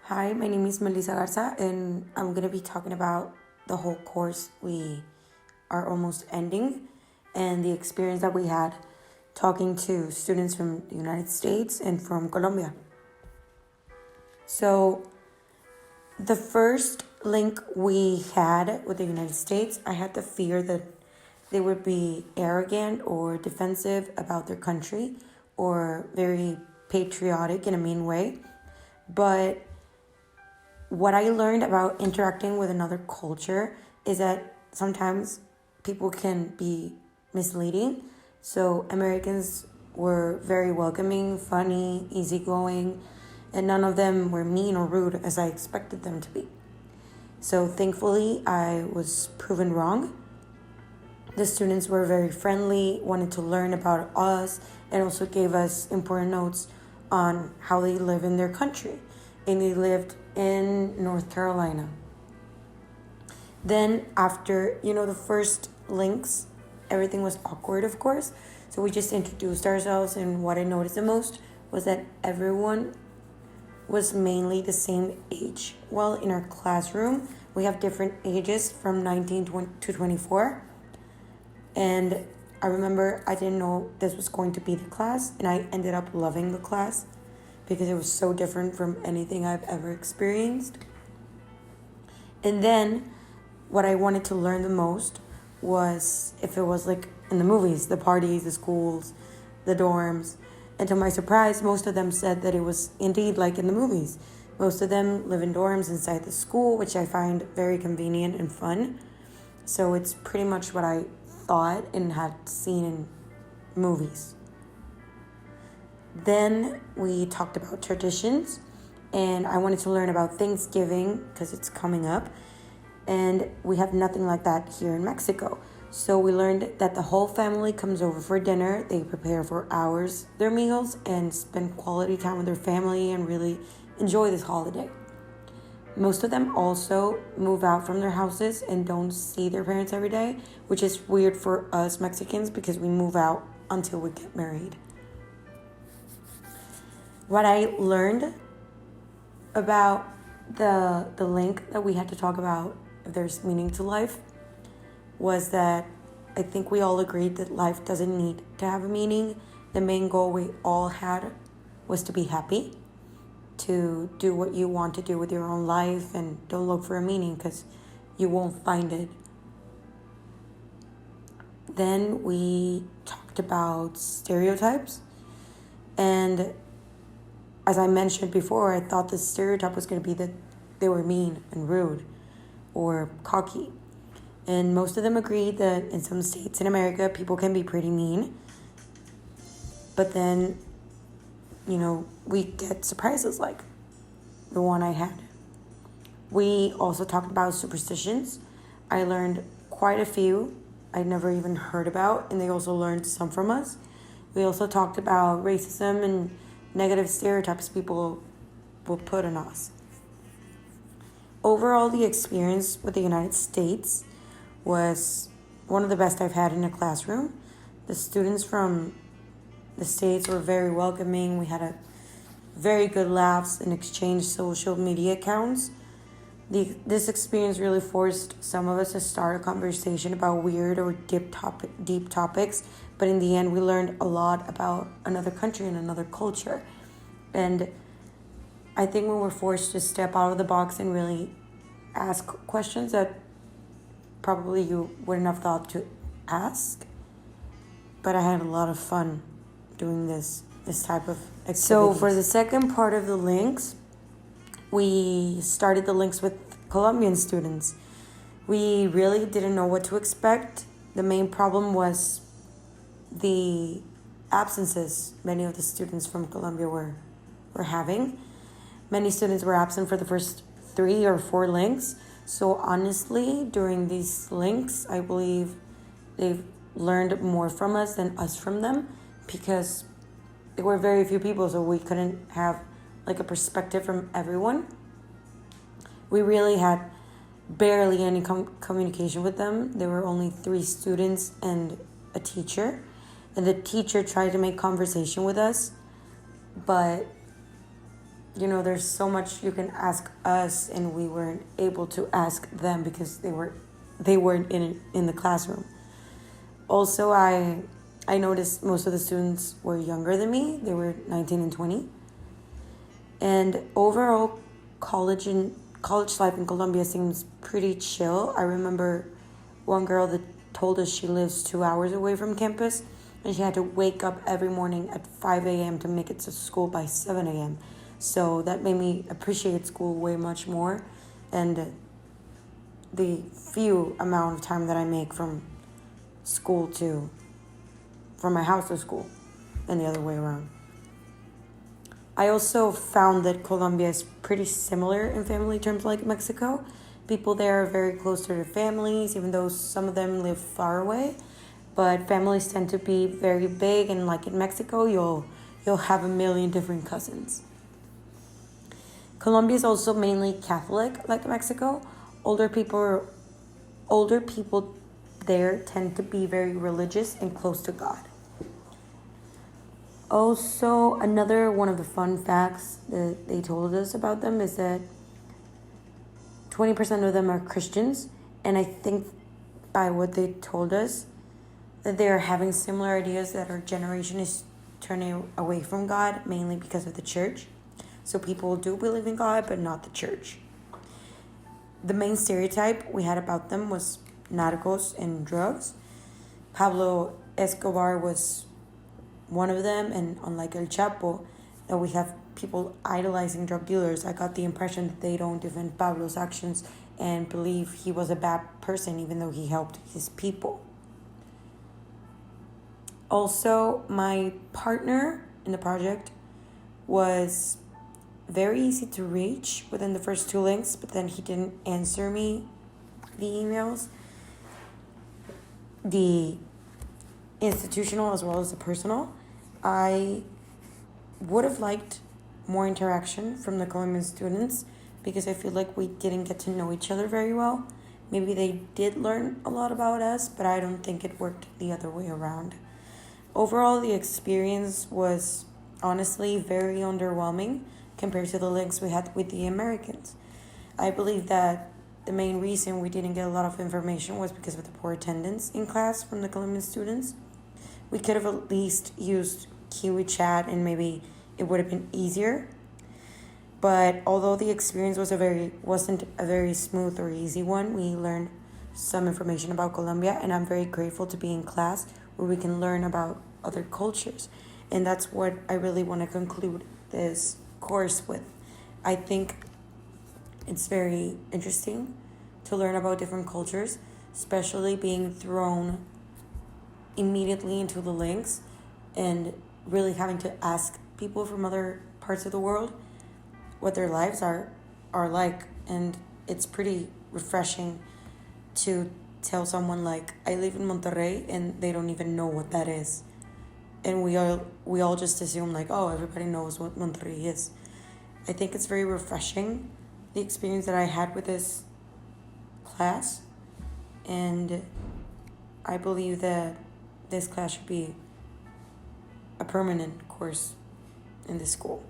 Hi, my name is Melissa Garza, and I'm going to be talking about the whole course we are almost ending and the experience that we had talking to students from the United States and from Colombia. So, the first link we had with the United States, I had the fear that they would be arrogant or defensive about their country or very patriotic in a mean way. But what I learned about interacting with another culture is that sometimes people can be misleading. So Americans were very welcoming, funny, easygoing, and none of them were mean or rude as I expected them to be. So thankfully, I was proven wrong. The students were very friendly, wanted to learn about us, and also gave us important notes on how they live in their country. And they lived in North Carolina. Then after, the first links, everything was awkward, of course. So we just introduced ourselves, and what I noticed the most was that everyone was mainly the same age. Well, in our classroom, we have different ages from 19 to 24. And I remember I didn't know this was going to be the class, and I ended up loving the class because it was so different from anything I've ever experienced. And then what I wanted to learn the most was if it was like in the movies, the parties, the schools, the dorms. And to my surprise, most of them said that it was indeed like in the movies. Most of them live in dorms inside the school, which I find very convenient and fun. So it's pretty much what I thought and had seen in movies. Then we talked about traditions, and I wanted to learn about Thanksgiving because it's coming up, and we have nothing like that here in Mexico. So we learned that the whole family comes over for dinner. They prepare for hours their meals and spend quality time with their family and really enjoy this holiday. Most of them also move out from their houses and don't see their parents every day, which is weird for us Mexicans because we move out until we get married. What I learned about the link that we had to talk about if there's meaning to life was that I think we all agreed that life doesn't need to have a meaning. The main goal we all had was to be happy, to do what you want to do with your own life, and don't look for a meaning because you won't find it. Then we talked about stereotypes, and as I mentioned before, I thought the stereotype was going to be that they were mean and rude or cocky. And most of them agreed that in some states in America, people can be pretty mean. But then, we get surprises like the one I had. We also talked about superstitions. I learned quite a few I'd never even heard about, and they also learned some from us. We also talked about racism and negative stereotypes people will put on us. Overall, the experience with the United States was one of the best I've had in a classroom. The students from the States were very welcoming. We had a very good laughs and exchanged social media accounts. This experience really forced some of us to start a conversation about weird or deep topics, but in the end, we learned a lot about another country and another culture. And I think when we're forced to step out of the box and really ask questions that probably you wouldn't have thought to ask, but I had a lot of fun doing this type of activities. So for the second part of the links, we started the links with Colombian students. We really didn't know what to expect. The main problem was the absences many of the students from Colombia were having. Many students were absent for the first 3 or 4 links. So honestly, during these links, I believe they've learned more from us than us from them because there were very few people, so we couldn't have like a perspective from everyone. We really had barely any communication with them. There were only 3 students and a teacher. And the teacher tried to make conversation with us, but there's so much you can ask us, and we weren't able to ask them because they weren't in the classroom. Also, I noticed most of the students were younger than me. They were 19 and 20. And overall, college life in Colombia seems pretty chill. I remember one girl that told us she lives 2 hours away from campus, and she had to wake up every morning at 5 a.m. to make it to school by 7 a.m. So that made me appreciate school way much more, and the few amount of time that I make from my house to school, and the other way around. I also found that Colombia is pretty similar in family terms like Mexico. People there are very close to their families, even though some of them live far away. But families tend to be very big, and like in Mexico, you'll have a million different cousins. Colombia is also mainly Catholic, like Mexico. Older people there tend to be very religious and close to God. Also, another one of the fun facts that they told us about them is that 20% of them are Christians, and I think by what they told us that they are having similar ideas that our generation is turning away from God, mainly because of the church. So people do believe in God, but not the church. The main stereotype we had about them was narcos and drugs. Pablo Escobar was one of them, and unlike El Chapo, that we have people idolizing drug dealers, I got the impression that they don't defend Pablo's actions and believe he was a bad person even though he helped his people. Also, my partner in the project was very easy to reach within the first 2 links, but then he didn't answer me the emails, the institutional as well as the personal. I would have liked more interaction from the Colombian students because I feel like we didn't get to know each other very well. Maybe they did learn a lot about us, but I don't think it worked the other way around. Overall, the experience was honestly very underwhelming compared to the links we had with the Americans. I believe that the main reason we didn't get a lot of information was because of the poor attendance in class from the Colombian students. We could have at least used Kiwi chat and maybe it would have been easier. But although the experience wasn't a very smooth or easy one, we learned some information about Colombia, and I'm very grateful to be in class where we can learn about other cultures. And that's what I really want to conclude this course with. I think it's very interesting to learn about different cultures, especially being thrown immediately into the links and really having to ask people from other parts of the world what their lives are like. And it's pretty refreshing to tell someone like, I live in Monterrey, and they don't even know what that is. And we all just assume like, oh, everybody knows what Monterrey is. I think it's very refreshing, the experience that I had with this class, and I believe that this class should be a permanent course in this school.